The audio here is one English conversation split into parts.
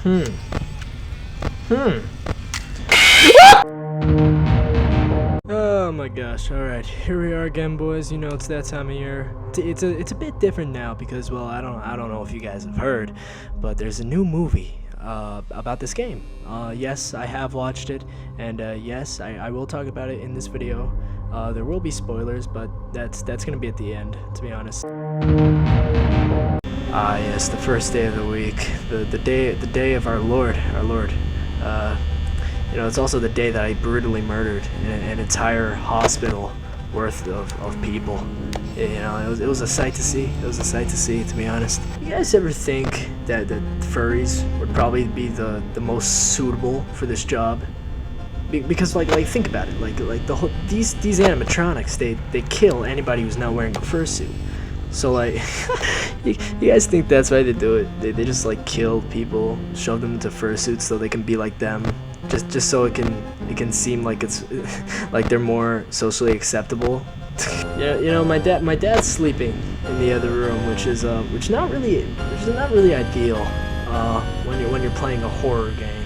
Hmm. Oh my gosh, alright, here we are again, boys. You know, it's that time of year. It's a bit different now because, well, I don't know if you guys have heard, but there's a new movie about this game. Yes, I have watched it, and yes, I will talk about it in this video. There will be spoilers, but that's gonna be at the end, to be honest. Ah, yes, the first day of the week, the day of our Lord. You know, it's also the day that I brutally murdered an entire hospital worth of people. You know, it was a sight to see. It was a sight to see, to be honest. You guys ever think that furries would probably be the most suitable for this job? Because like think about it. Like the whole these animatronics, they kill anybody who's not wearing a fursuit. So like, you guys think that's why they do it? They just like kill people, shove them into fursuits so they can be like them, just so it can seem like it's like they're more socially acceptable. Yeah, you know, my dad's sleeping in the other room, which is not really ideal when you're playing a horror game.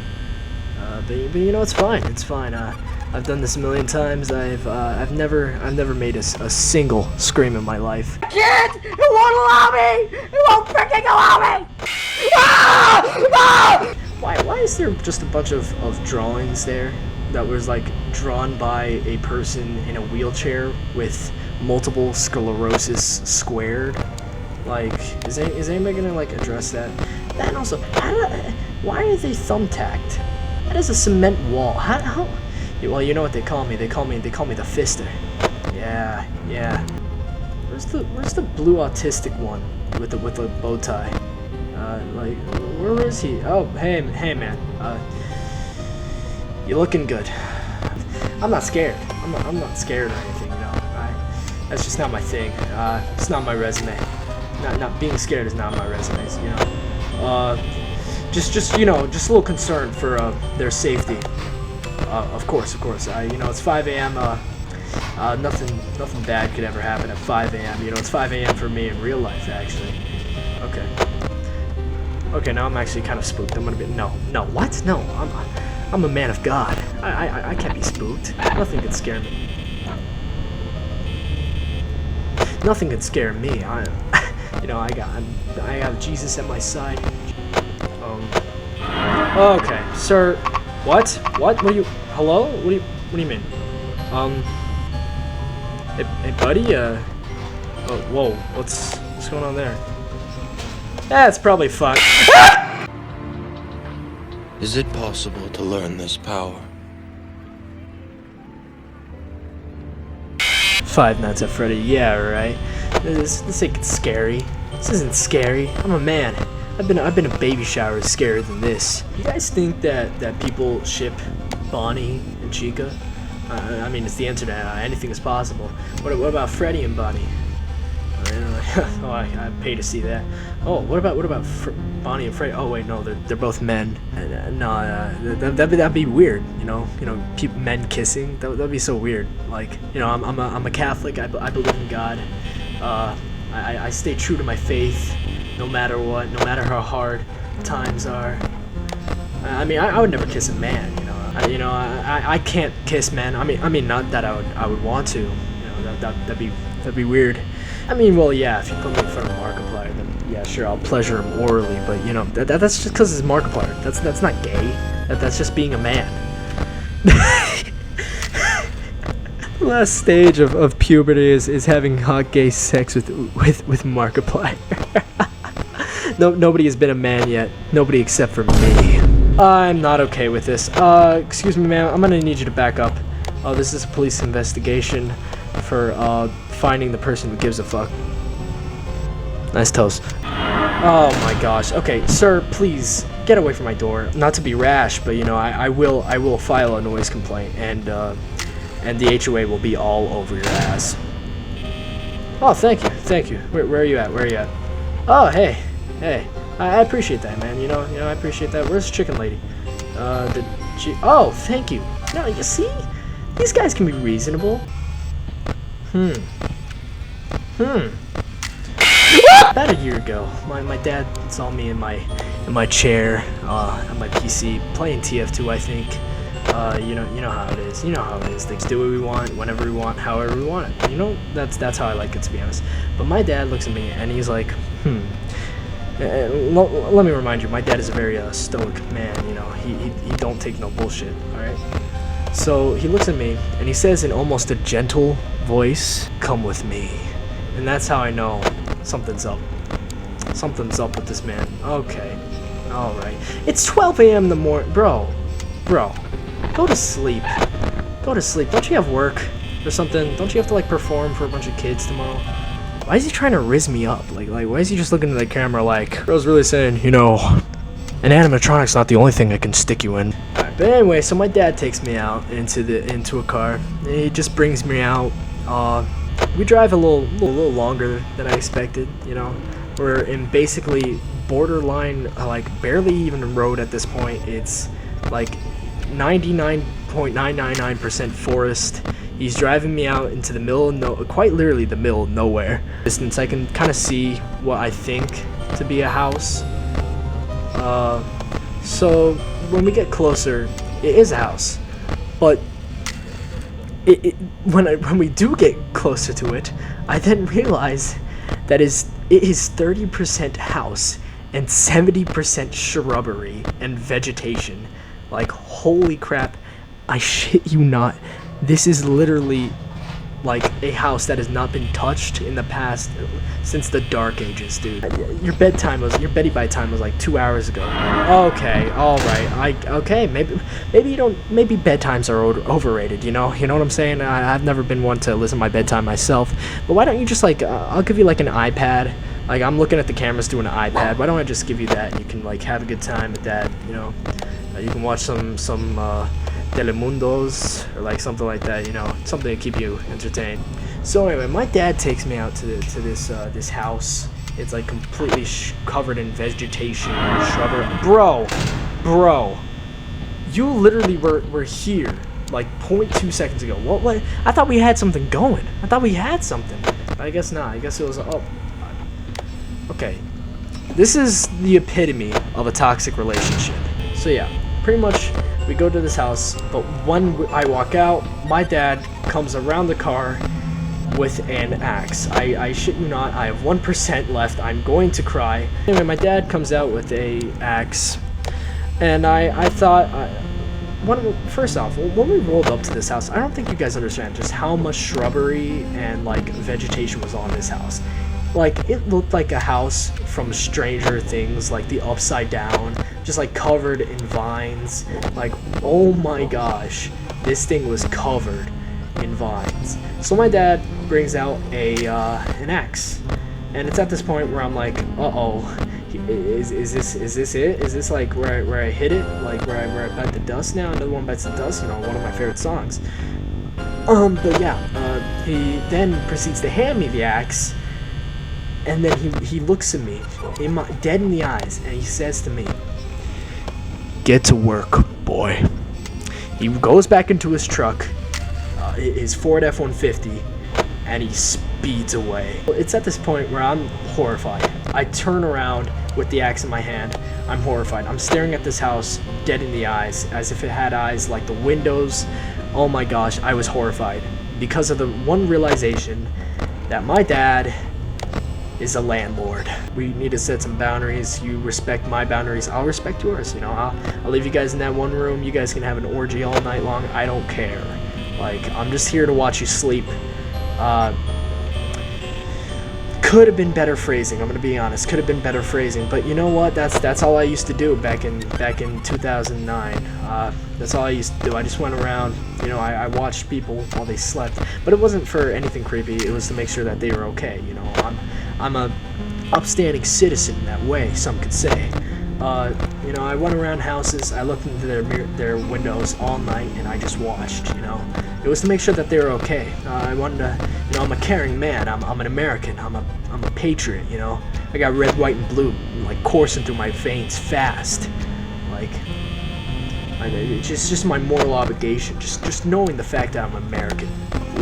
But you know, it's fine. I've done this a million times. I've never made a single scream in my life. Kid, it won't allow me! It won't freaking allow me! Ah! Ah! Why is there just a bunch of drawings there that was like drawn by a person in a wheelchair with multiple sclerosis squared? Like, is anybody gonna like address that? And also, why are they thumbtacked? That is a cement wall. How? Well, you know what they call me? They call me the Fister. Yeah. Where's the blue autistic one with the bow tie? Like, where is he? Oh, hey man. You looking good. I'm not scared. I'm not scared or anything. You know, that's just not my thing. It's not my resume. Not being scared is not my resume. You know. Just you know, just a little concerned for their safety. Of course. You know, it's 5 a.m. Nothing bad could ever happen at 5 a.m. You know, it's 5 a.m. for me in real life, actually. Okay, now I'm actually kind of spooked. I'm gonna be what? No, I'm a man of God. I can't be spooked. Nothing can scare me. Nothing can scare me. You know, I have Jesus at my side. Okay, sir. What? What do you? Hello? What do you mean? Hey, buddy. Oh, whoa. What's going on there? That's probably fun. Is it possible to learn this power? Five Nights at Freddy. Yeah, right. This ain't scary. This isn't scary. I'm a man. I've been a baby shower scarier than this. You guys think that people ship Bonnie and Chica? I mean, it's the internet. Anything is possible. What about Freddy and Bonnie? Oh, I pay to see that. Oh, what about Bonnie and Freddy? Oh wait, no, they're both men. No, that'd be weird. You know, men kissing. That'd be so weird. Like, you know, I'm a Catholic. I believe in God. I stay true to my faith. No matter what, no matter how hard times are. I mean, I would never kiss a man, you know. I can't kiss men. I mean, not that I would want to. You know, that'd be weird. I mean, well, yeah, if you put me in front of Markiplier, then yeah, sure, I'll pleasure him orally. But you know, that's just because it's Markiplier. That's not gay. That's just being a man. The last stage of puberty is having hot gay sex with Markiplier. Nobody has been a man yet. Nobody except for me. I'm not okay with this. Excuse me, ma'am. I'm gonna need you to back up. This is a police investigation for finding the person who gives a fuck. Nice toast. Oh my gosh. Okay, sir, please get away from my door. Not to be rash, but you know, I will file a noise complaint, and the HOA will be all over your ass. Oh, thank you. Where are you at? Oh, hey. I appreciate that, man. You know, I appreciate that. Where's the chicken lady? Oh, thank you. No, you see, these guys can be reasonable. About a year ago, my dad saw me in my in my chair on my PC playing TF2, I think. You know how it is. You know how it is. Things do what we want, whenever we want, however we want it. You know, that's how I like it, to be honest. But my dad looks at me and he's like, let me remind you, my dad is a very stoic man. You know, he don't take no bullshit. All right. So he looks at me and he says in almost a gentle voice, "Come with me," and that's how I know something's up. Something's up with this man. Okay. All right. It's 12 a.m. in the morning, bro. Go to sleep. Go to sleep. Don't you have work or something? Don't you have to like perform for a bunch of kids tomorrow? Why is he trying to rizz me up? Like why is he just looking at the camera like, bro's really saying, you know, an animatronic's not the only thing I can stick you in. Alright, but anyway, so my dad takes me out into a car. And he just brings me out. We drive a little longer than I expected, you know. We're in basically borderline, like barely even road at this point. It's like 99.999% forest. He's driving me out into the middle of quite literally the middle of nowhere. Distance, I can kind of see what I think to be a house. So when we get closer, it is a house. But when we do get closer to it, I then realize that it is 30% house and 70% shrubbery and vegetation. Like, holy crap, I shit you not. This is literally like a house that has not been touched in the past since the dark ages, dude. Your Betty by time was like 2 hours ago. Okay, all right. Okay, maybe bedtimes are overrated, you know what I'm saying? I've never been one to listen to my bedtime myself, but why don't you just like I'll give you like an iPad. Like, I'm looking at the cameras doing an iPad. Why don't I just give you that and you can like have a good time with that, you know? You can watch some Telemundos or like something like that, you know, something to keep you entertained. So anyway, my dad takes me out to this house. It's like completely covered in vegetation and shrubbery. Bro, you literally were here like 0.2 seconds ago. What? I thought we had something going. I thought we had something. I guess not. I guess it was okay. This is the epitome of a toxic relationship. So yeah, pretty much we go to this house, but when I walk out, my dad comes around the car with an axe. I shit you not, I have 1% left. I'm going to cry. Anyway, my dad comes out with a axe, and I thought, first off, when we rolled up to this house, I don't think you guys understand just how much shrubbery and like vegetation was on this house. Like, it looked like a house from Stranger Things, like the Upside Down, just like covered in vines. Like, oh my gosh, this thing was covered in vines. So my dad brings out an axe, and it's at this point where I'm like, is this it? Is this like where I hit it? Like where I bite the dust now? Another one bites the dust. You know, one of my favorite songs. But yeah, he then proceeds to hand me the axe. And then he looks at me, dead in the eyes, and he says to me, "Get to work, boy." He goes back into his truck, his Ford F-150, and he speeds away. It's at this point where I'm horrified. I turn around with the axe in my hand. I'm horrified. I'm staring at this house, dead in the eyes, as if it had eyes like the windows. Oh my gosh, I was horrified because of the one realization that my dad is a landlord. We need to set some boundaries. You respect my boundaries, I'll respect yours. You know, I'll leave you guys in that one room. You guys can have an orgy all night long. I don't care. Like, I'm just here to watch you sleep. Could have been better phrasing. I'm gonna be honest. Could have been better phrasing. But you know what? That's all I used to do back in 2009. That's all I used to do. I just went around. You know, I watched people while they slept. But it wasn't for anything creepy. It was to make sure that they were okay. You know, I'm a upstanding citizen in that way, some could say. You know, I went around houses, I looked into their windows all night, and I just watched, you know. It was to make sure that they were okay. I wanted to, you know, I'm a caring man, I'm an American, I'm a patriot, you know. I got red, white, and blue, like, coursing through my veins fast. Like, it's just my moral obligation, just knowing the fact that I'm American.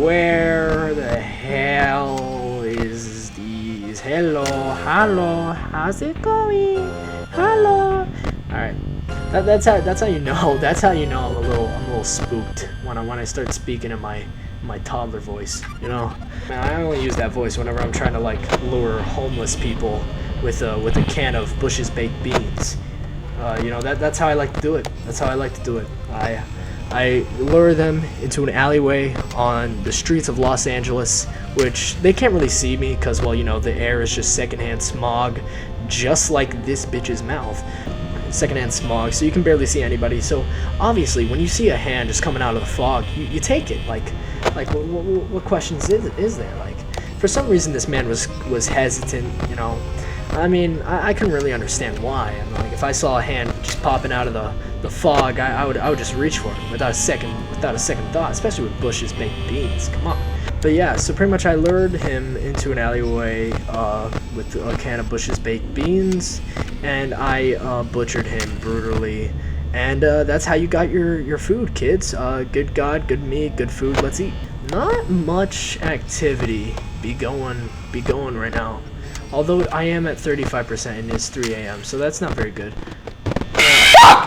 Where the hell is these? Hello, how's it going? Hello. All right. That's how you know. That's how you know I'm a little spooked when I start speaking in my toddler voice. You know, man, I only use that voice whenever I'm trying to like lure homeless people with a can of Bush's baked beans. You know, that's how I like to do it. That's how I like to do it. I lure them into an alleyway on the streets of Los Angeles, which they can't really see me because, well, you know, the air is just secondhand smog, just like this bitch's mouth. Secondhand smog, so you can barely see anybody. So obviously, when you see a hand just coming out of the fog, you take it. Like what questions is there? Like, for some reason, this man was hesitant. You know, I mean, I couldn't really understand why. I mean, like, if I saw a hand just popping out of the fog, I would just reach for it without a second thought, especially with Bush's baked beans. Come on. But yeah, so pretty much I lured him into an alleyway with a can of Bush's baked beans, and I butchered him brutally. And that's how you got your food, kids. Good God, good meat, good food. Let's eat. Not much activity be going right now. Although I am at 35% and it's 3 a.m., so that's not very good.